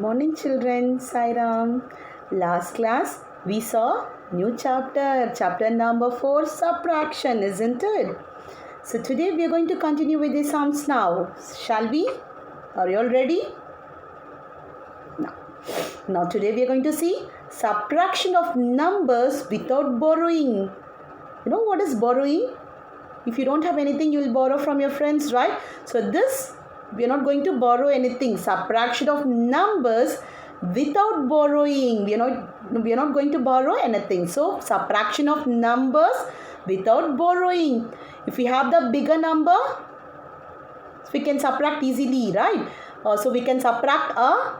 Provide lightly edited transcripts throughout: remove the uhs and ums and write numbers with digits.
Morning children, Sai Ram. Last class we saw new chapter number 4, subtraction, isn't it? So today we are going to continue with the sums now. Shall we? Are you all ready? Now today we are going to see subtraction of numbers without borrowing. You know what is borrowing? If you don't have anything, you will borrow from your friends, right? So this, we are not going to borrow anything. Subtraction of numbers without borrowing. We are not going to borrow anything. So subtraction of numbers without borrowing. If we have the bigger number, we can subtract easily, right? So we can subtract a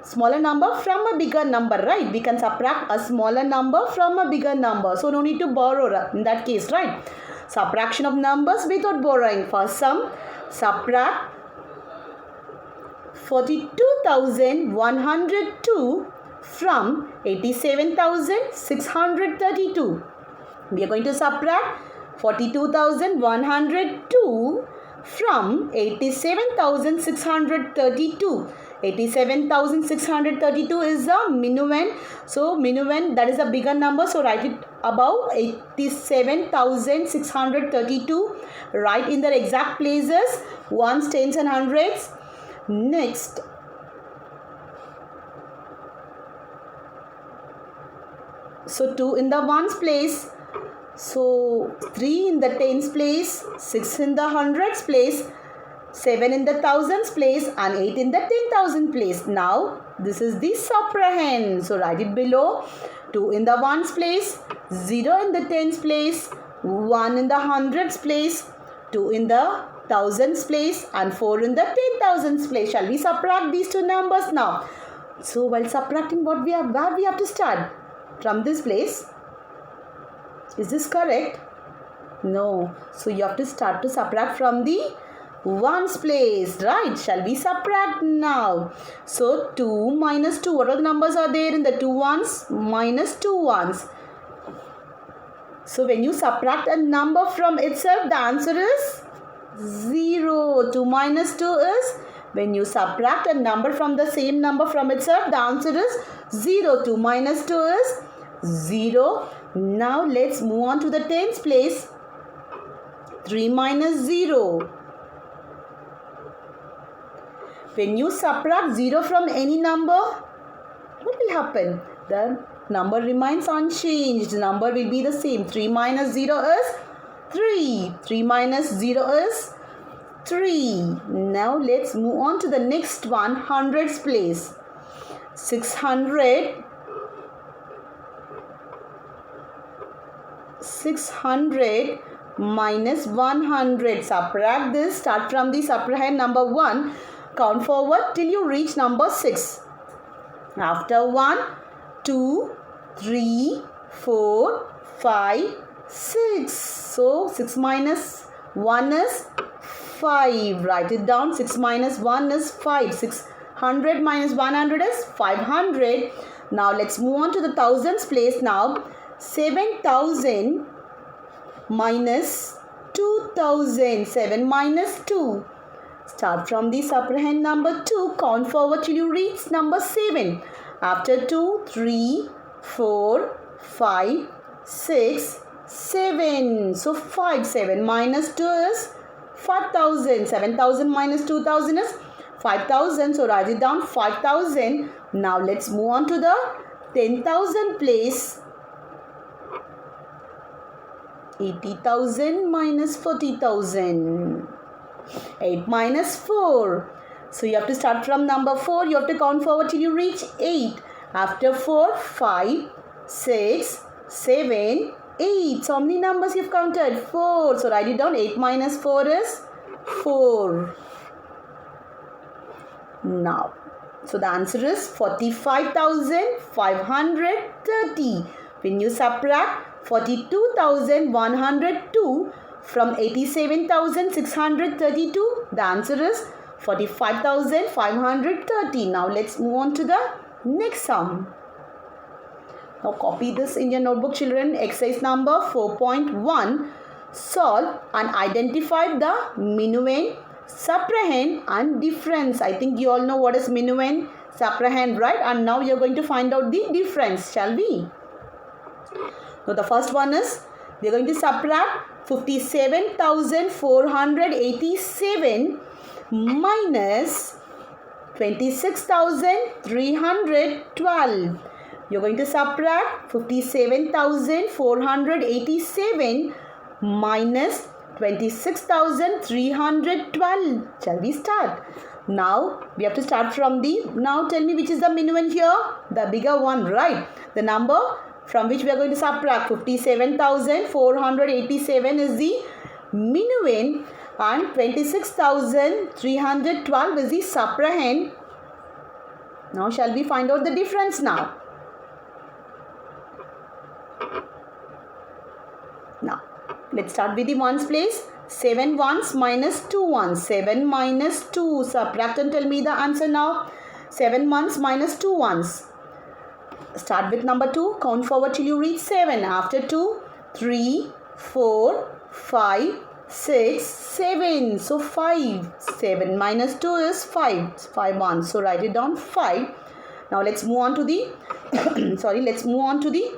smaller number from a bigger number, right? We can subtract a smaller number from a bigger number. So no need to borrow in that case, right? Subtraction of numbers without borrowing. First sum, subtract 42,102 from 87,632. We are going to subtract 42,102 from 87,632. 87,632 is the minuend. So minuend, that is a bigger number. So write it above 87,632. Write in their exact places, ones, tens and hundreds. Next, so 2 in the ones place, so 3 in the tens place, 6 in the hundreds place, 7 in the thousands place and 8 in the 10,000 place. Now this is the subtrahend. So write it below. 2 in the ones place, 0 in the tens place, 1 in the hundreds place, 2 in the thousands place and 4 in the 10,000s place. Shall we subtract these two numbers now? So while subtracting, where we have to start? From this place. Is this correct? No. So you have to start to subtract from the ones place, right? Shall we subtract now? So 2 minus 2. What are the numbers are there in the 2 ones? Minus 2 ones. So when you subtract a number from itself, the answer is 0. 2 minus 2 is, when you subtract a number from the same number from itself, the answer is 0. 2 minus 2 is 0. Now let's move on to the tens place. 3 minus 0. When you subtract 0 from any number, what will happen? The number remains unchanged. The number will be the same. 3 minus 0 is 3. 3 minus 0 is 3. Now let's move on to the next one, hundreds place. 600 minus 100. Subtract this. Start from the subtrahend number 1. Count forward till you reach number 6. After 1, 2, 3, 4, 5, 6. So 6 minus 1 is 5. Write it down. 6 minus 1 is 5. 600 minus 100 is 500. Now let's move on to the thousands place now. 7,000 minus 2,000. 7 minus 2. Start from the subtrahend number 2. Count forward till you reach number 7. After 2, 3, 4, 5, 6, 7. So 5. 7 minus 2 is 5,000. 7,000 minus 2,000 is 5,000. So write it down, 5,000. Now let's move on to the 10,000 place. 80,000 minus 40,000. 8 minus 4. So you have to start from number 4. You have to count forward till you reach 8. After 4, 5, 6, 7, 8. So how many numbers you've counted? 4. So write it down. 8 minus 4 is 4. Now, so the answer is 45,530. When you subtract 42,102 from 87,632, the answer is 45,530. Now let's move on to the next sum. Now copy this in your notebook, children. Exercise number 4.1. Solve and identify the minuend, subtrahend and difference. I think you all know what is minuend, Subtrahend, right? And now you're going to find out the difference, shall we? So the first one is, we're going to subtract 57,487 minus 26,312. You're going to subtract 57,487 minus 26,312. Shall we start? Now we have to start from the, now tell me which is the minuend here? The bigger one, right? The number from which we are going to subtract 57,487 is the minuend and 26,312 is the subtrahend. Now shall we find out the difference now? Now let's start with the ones place. 7 ones minus 2 ones. 7 minus 2. Subtract and tell me the answer now. 7 ones minus 2 ones. Start with number 2. Count forward till you reach 7. After 2, 3, 4, 5, 6, 7. So 5. 7 minus 2 is 5. 5 ones. So write it down 5. Now let's move on to the let's move on to the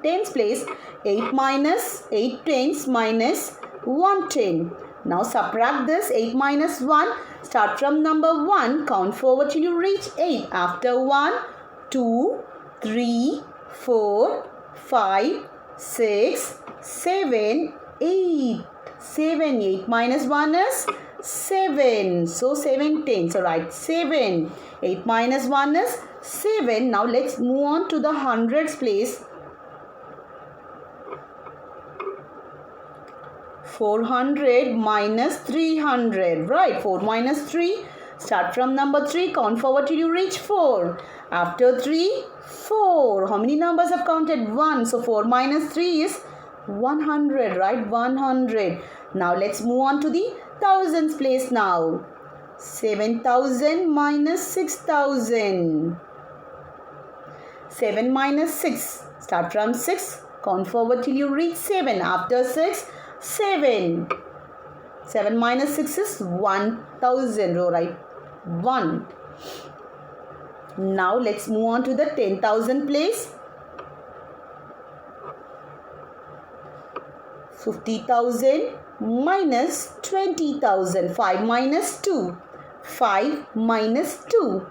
tens place. 8 minus 8 tens minus 1 10. Now subtract this. 8 minus 1. Start from number 1. Count forward till you reach 8. After 1, 2, 3, 4, 5, 6, 7, 8. 7. 8 minus 1 is 7. So 7 tens. So write 7. 8 minus 1 is 7. Now let's move on to the hundreds place. 400 minus 300. Right. 4 minus 3. Start from number 3. Count forward till you reach 4. After 3, 4. How many numbers have counted? 1. So 4 minus 3 is 100. Right. 100. Now let's move on to the thousands place now. 7,000 minus 6,000. 7 minus 6. Start from 6. Count forward till you reach 7. After 6, 7. 7 minus 6 is 1,000. Right. 1. Now let's move on to the 10,000 place. 50,000 minus 20,000. 5 minus 2. 5 minus 2.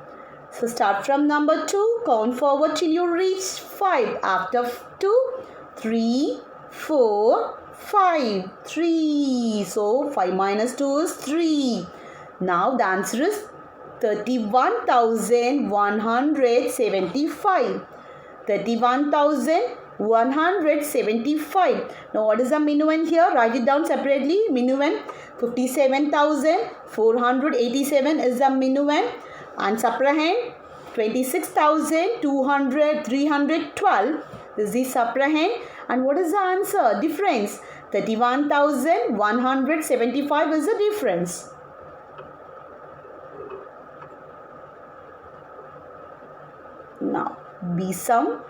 So start from number 2. Count forward till you reach 5. After 2, 3, 4, 5. 3. So 5 minus 2 is 3. Now the answer is 31,175. 31,175. Now what is the minuend here? Write it down separately. Minuend 57,487 is the minuend, and subtrahend 26,312 is the subtrahend. And what is the answer? Difference. 31,175 is the difference. Now B sum.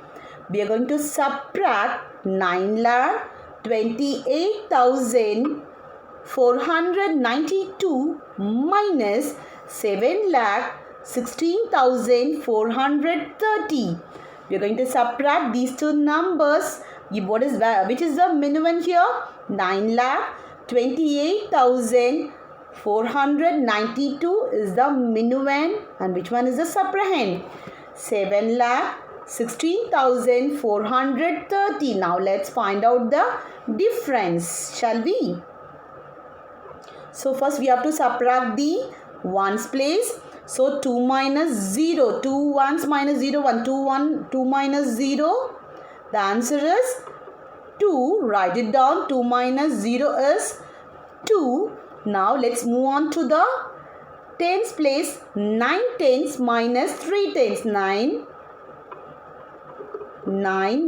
We are going to subtract 9,28,492 minus 7,16,430. We are going to subtract these two numbers. Which is the minuend here? 9,28,492 is the minuend, and which one is the subtrahend? 7,16,430. Now let's find out the difference, shall we? So first we have to subtract the ones place. So 2 minus 0. 2 ones minus 0. 1. 2 minus 0. The answer is 2. Write it down. 2 minus 0 is 2. Now let's move on to the tens place. 9 tens minus 3 tens. 9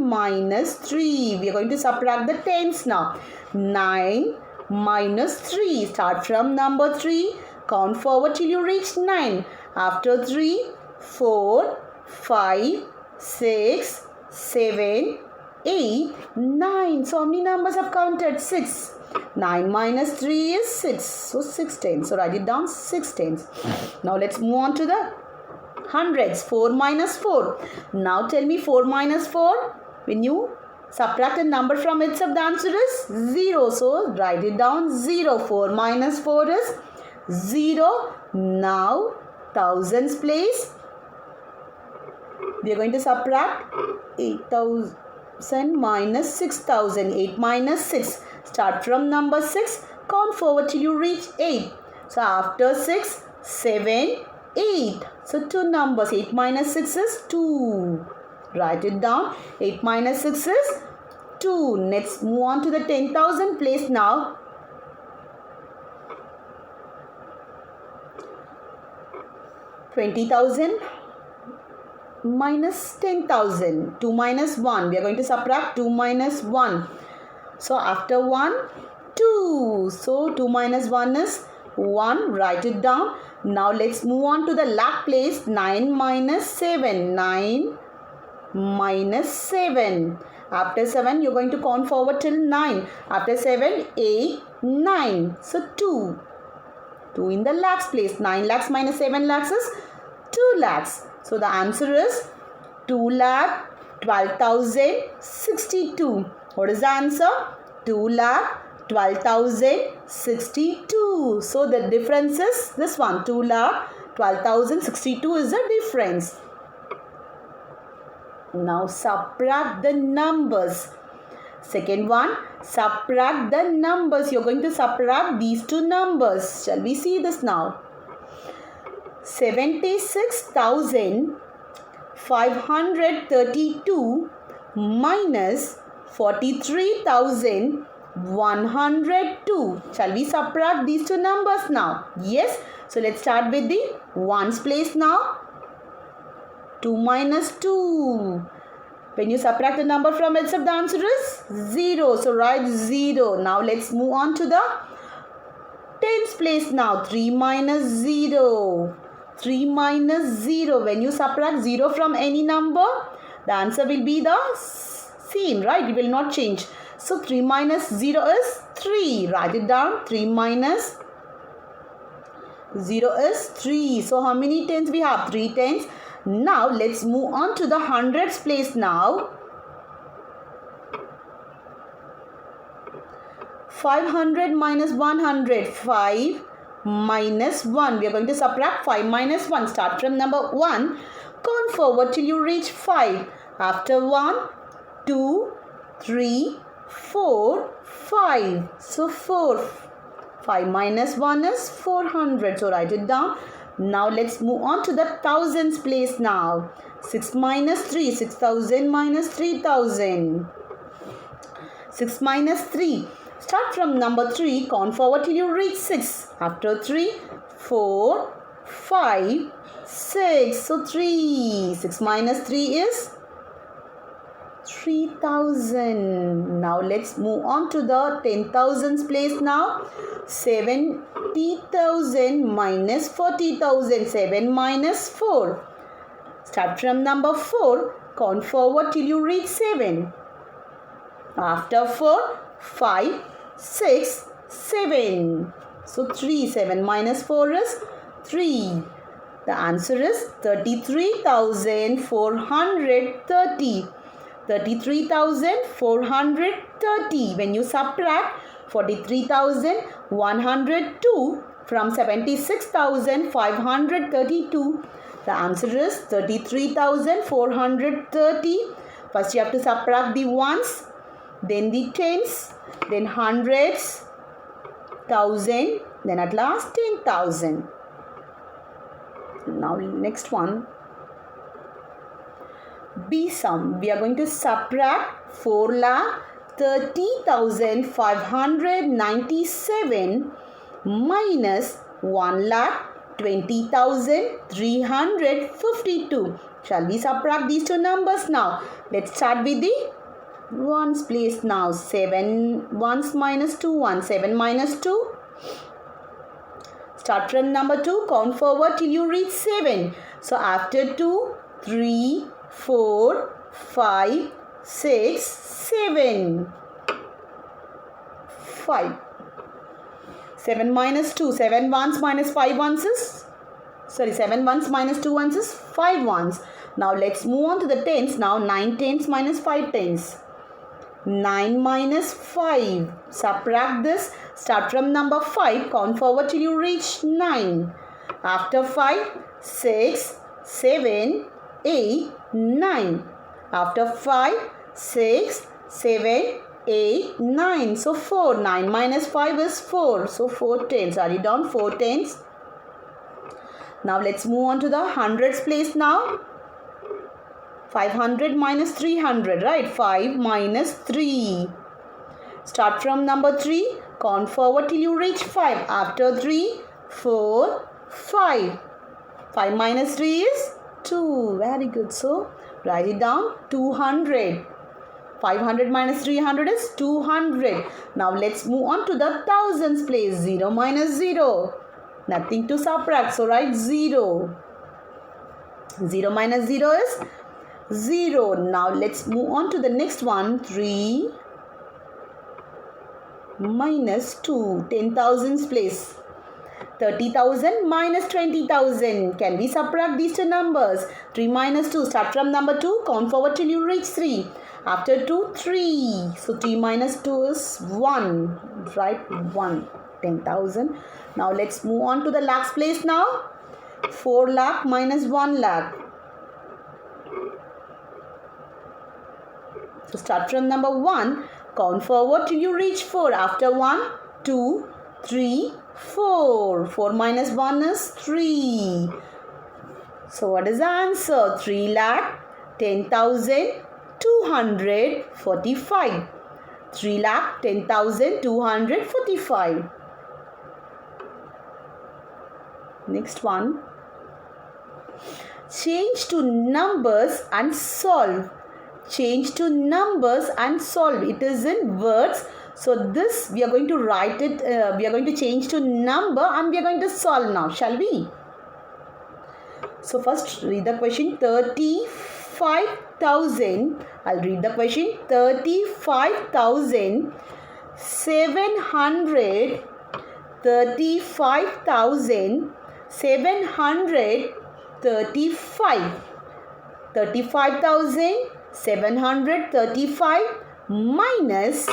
minus 3. We are going to subtract the tens now. 9 minus 3. Start from number 3. Count forward till you reach 9. After 3, 4, 5, 6, 7, 8, 9. So how many numbers have counted? 6. 9 minus 3 is 6. So 6 tens. So write it down, 6 tens. Now let's move on to the hundreds. 4 minus 4. Now tell me 4 minus 4. When you subtract a number from itself, the answer is 0. So write it down 0. 4 minus 4 is 0. Now thousands place. We are going to subtract 8,000 minus 6,000. 8 minus 6. Start from number 6. Count forward till you reach 8. So after 6, 7, 8. So two numbers. 8 minus 6 is 2. Write it down. 8 minus 6 is 2. Let's move on to the 10,000 place now. 20,000 minus 10,000. 2 minus 1. We are going to subtract 2 minus 1. So after 1, 2. So 2 minus 1 is 1. Write it down. Now let's move on to the lakh place. 9 minus 7. 9 minus 7. After 7, you're going to count forward till 9. After 7, 8, 9. So 2. 2 in the lakhs place. 9 lakhs minus 7 lakhs is 2 lakhs. So the answer is 2,12,062. What is the answer? 2,12,062. So the difference is this one. 2,12,062 is the difference. Now subtract the numbers. Second one, subtract the numbers. You're going to subtract these two numbers. Shall we see this now? 76,532 minus 43,102. Shall we subtract these two numbers now? Yes. So let's start with the ones place now. 2 minus 2. When you subtract the number from itself, the answer is 0. So write 0. Now let's move on to the tens place now. 3 minus 0. 3 minus 0. When you subtract 0 from any number, the answer will be the same, right? It will not change. So 3 minus 0 is 3. Write it down. 3 minus 0 is 3. So how many tens we have? 3 tens. Now let's move on to the hundreds place now. 500 minus 100. 5 minus 1. We are going to subtract 5 minus 1. Start from number 1. Count forward till you reach 5. After 1, 2, 3, 4, 5. So 4. 5 minus 1 is 400. So write it down. Now let's move on to the thousands place now. 6 minus 3. 6,000 minus 3,000. 6 minus 3. Start from number 3. Count forward till you reach 6. After 3, 4, 5, 6. So 3. 6 minus 3 is 3,000. Now let's move on to the 10,000s place now. 70,000 minus 40,000. 7 minus 4. Start from number 4. Count forward till you reach 7. After 4, 5, 6, 7. So 3. 7 minus 4 is 3. The answer is 33,430. 33,430. When you subtract 43,102 from 76,532, the answer is 33,430. First you have to subtract the ones, then the tens, then hundreds, thousand, then at last 10,000. Now next one. B sum. We are going to subtract 4,30,597 minus 1,20,352. Shall we subtract these two numbers now? Let's start with the ones place now. 7 ones minus 2 ones. 7 minus 2. Start from number 2. Count forward till you reach 7. So after 2, 3, 4, 5, 6, 7. 5. 7 minus 2. 7 ones minus 5 ones is Sorry, 7 ones minus 2 ones is 5 ones. Now let's move on to the tens. Now 9 tens minus 5 tens. 9 minus 5. Subtract this. Start from number 5. Count forward till you reach 9. After 5, 6, 7, 8, 9. After 5, 6, 7, 8, 9. So 4. 9 minus 5 is 4. So 4 tens. Are you down? 4 tens. Now let's move on to the hundreds place now. 500 minus 300, right? 5 minus 3. Start from number 3. Count forward till you reach 5. After 3, 4, 5. 5 minus 3 is 2. Very good. So, write it down. 200. 500 minus 300 is 200. Now, let's move on to the thousands place. 0 minus 0. Nothing to subtract. So, write 0. 0 minus 0 is 0. Now let's move on to the next one. 3 minus 2. 10,000s place. 30,000 minus 20,000. Can we subtract these two numbers? 3 minus 2. Start from number 2. Count forward till you reach 3. After 2, 3. So 3 minus 2 is 1. Right? 1. 10,000. Now let's move on to the lakhs place now. 4 lakh minus 1 lakh. So start from number 1. Count forward till you reach 4. After 1, 2, 3, 4. 4 minus 1 is 3. So what is the answer? 3 lakh 10,245. 3 lakh 10,245. Next one. Change to numbers and solve. Change to numbers and solve. It is in words. So this we are going to write it. We are going to change to number and we are going to solve now. Shall we? So first read the question. 35,000. I'll read the question. 35,735. 35,735 minus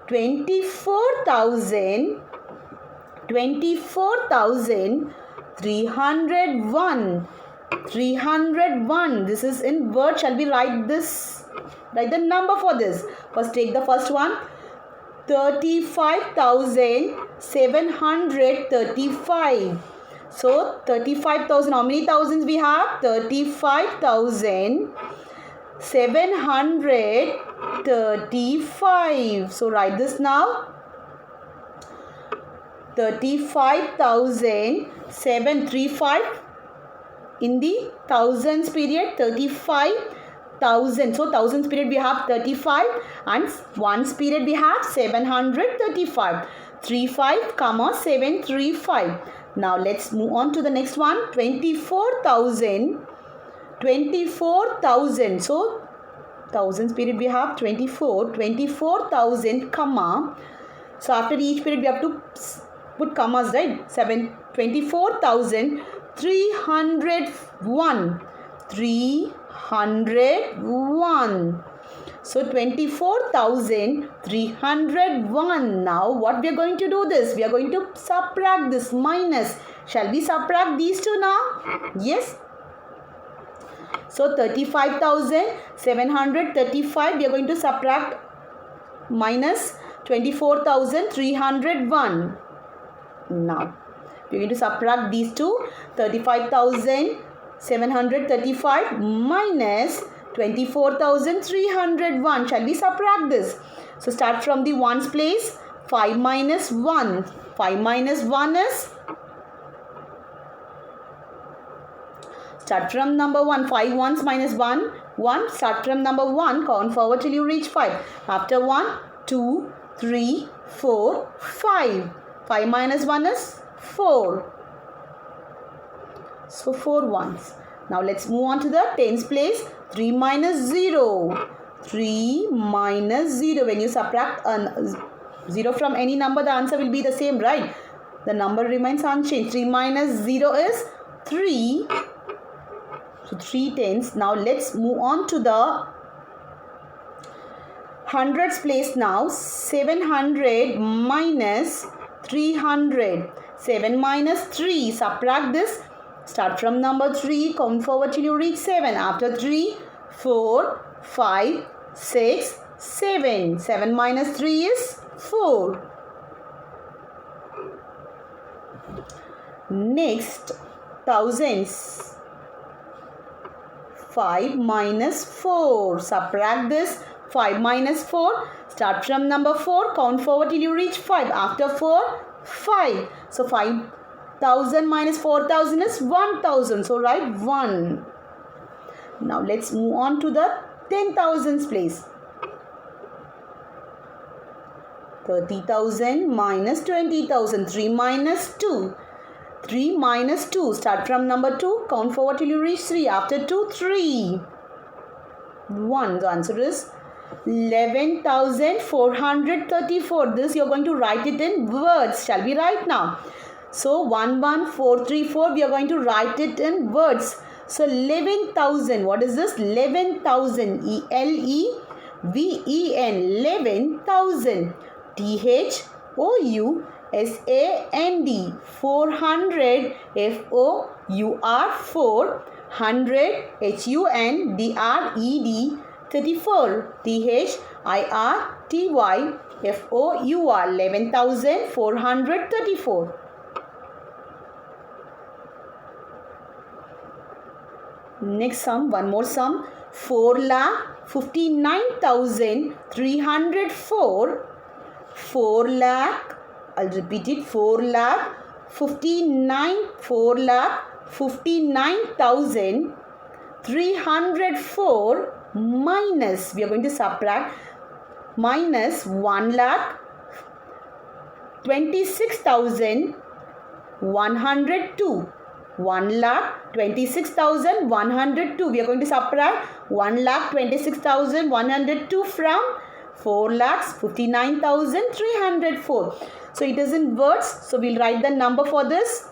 24,301. 301. This is in word. Shall we write this? Write the number for this. First take the first one. 35,735. So 35,000. How many thousands we have? 35,735. So write this now. 35,735 in the thousands period. 35,000. So thousands period we have 35 and ones period we have 735. 35, 735. Now let's move on to the next one. 24,000. 24,000. So thousands period we have 24. 24,000 comma. So after each period we have to put commas, right? 24,301. 301. So 24,301. Now what we are going to do this? We are going to subtract this minus. Shall we subtract these two now? Yes. So 35,735 we are going to subtract minus 24,301. Now we are going to subtract these two. 35,735 minus 24,301. Shall we subtract this? So start from the ones place. 5 minus 1. 5 minus 1 is. Start from number 1. 5 ones minus 1. 1. Start from number 1. Count forward till you reach 5. After 1, 2, 3, 4, 5. 5 minus 1 is 4. So 4 ones. Now let's move on to the tens place. 3 minus 0. 3 minus 0. When you subtract 0 from any number, the answer will be the same, right? The number remains unchanged. 3 minus 0 is 3. So 3 tens. Now let's move on to the hundreds place now. 700 minus 300. 7 minus 3. Subtract this. Start from number 3. Count forward till you reach 7. After 3, 4, 5, 6, 7. 7 minus 3 is 4. Next, thousands. 5 minus 4. Subtract this. 5 minus 4. Start from number 4. Count forward till you reach 5. After 4, 5. So 5,000 minus 4,000 is 1,000. So write 1. Now let's move on to the 10,000s place. 30,000 minus 20,000. 3 minus 2. 3 minus 2. Start from number 2. Count forward till you reach 3. After 2, 3. 1. The answer is 11,434. This you are going to write it in words. Shall we write now? So 11434 we are going to write it in words. So 11,000. What is this? 11,000. E-L-E-V-E-N. 11,000. T-H-O-U-S-A-N-D. 400. F-O-U-R. 4. 100. H-U-N-D-R-E-D. 34. T-H-I-R-T-Y-F-O-U-R. 11,434. Next sum, one more sum. 4,59,304. 4,00,000. I'll repeat it. 4,59,304 minus, we are going to subtract, minus 1,26,102. 1,26,102. We are going to subtract 1,26,102 from 4,59,304. So it is in words. So we'll write the number for this.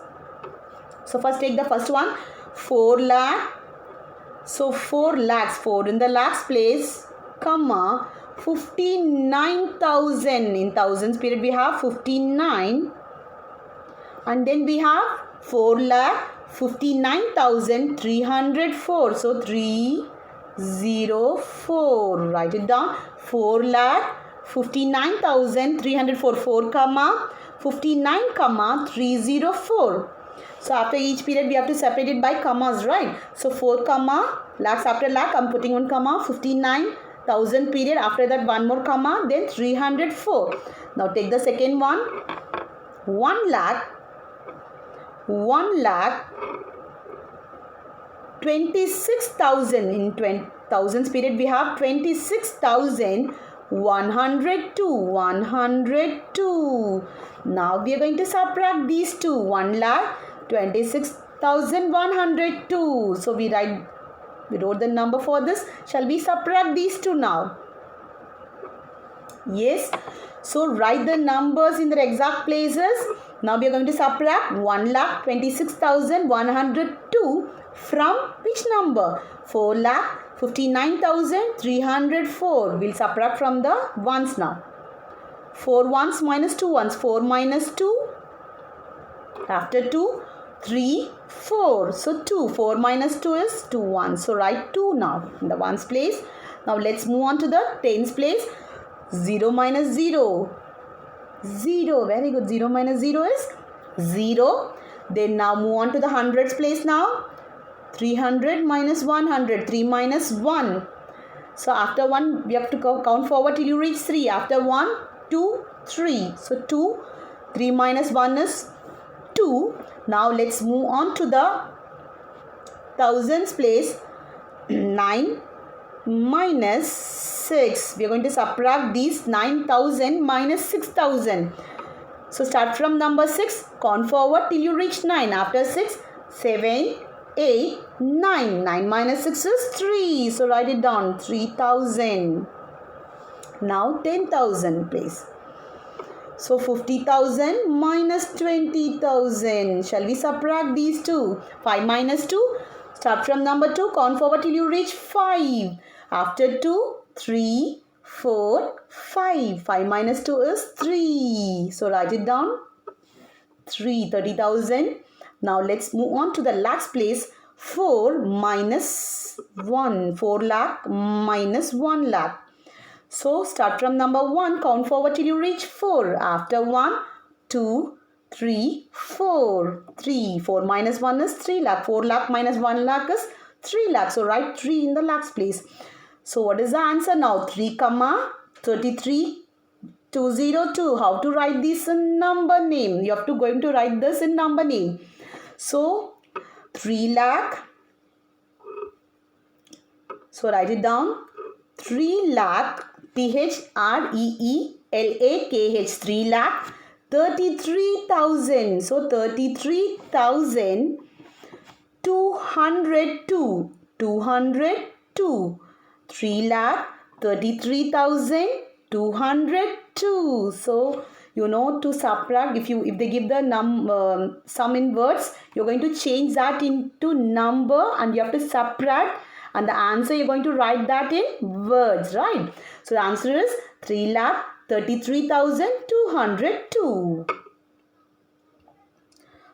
So first take the first one. 4 lakh. So 4 lakhs. 4 in the lakhs place, comma, 59,000. In thousands period we have 59. And then we have 4,59,304. So 304. Write it down. 4,59,304. 4 comma 59 comma 304. So after each period we have to separate it by commas, right? So 4 comma lakhs after lakh I'm putting one comma, 59,000 period, after that one more comma, then 304. Now take the second one. 1 lakh 26,000. In thousands period we have 26,102. Now we are going to subtract these two. 1,26,102. So we wrote the number for this. Shall we subtract these two now? Yes. So write the numbers in their exact places. Now we are going to subtract 1,26,102 from which number? 4,59,304. We'll subtract from the ones now. 4 ones minus 2 ones. 4 minus 2. After 2, 3, 4. So 2. 4 minus 2 is 2 ones. So write 2 now in the ones place. Now let's move on to the tens place. 0 minus 0. 0. Very good. 0 minus 0 is 0. Then now move on to the hundreds place now. 300 minus 100. 3 minus 1. So after 1 we have to count forward till you reach 3. After 1, 2, 3. So 2. 3 minus 1 is 2. Now let's move on to the thousands place. 9 minus 6. We are going to subtract these 9,000 minus 6,000. So start from number 6. Count forward till you reach 9. After 6, 7, 8, 9. 9 minus 6 is 3. So write it down. 3,000. Now 10,000 place. So 50,000 minus 20,000. Shall we subtract these two? 5 minus 2. Start from number 2. Count forward till you reach 5. After 2, 3, 4, 5. 5 minus 2 is 3. So write it down. 30,000. Now let's move on to the lakhs place. 4 minus 1. 4 lakh minus 1 lakh. So start from number 1, count forward till you reach 4. After 1, 2, 3, 4. 3. 4 minus 1 is 3 lakh. 4 lakh minus 1 lakh is 3 lakh. So write 3 in the lakhs place. So what is the answer now? 3, 33, 202. How to write this in number name? You have to going to write this in number name. So 3 lakh. So write it down. 3 lakh. THREELAKH. 3 lakh 33,000. So 33,202. 202. 3 lakh 33,202. So you know to subtract, if they give the sum in words, you're going to change that into number and you have to subtract, and the answer you're going to write that in words, right? So the answer is 3,33,202.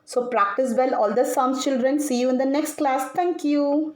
So practice well all the sums, children. See you in the next class. Thank you.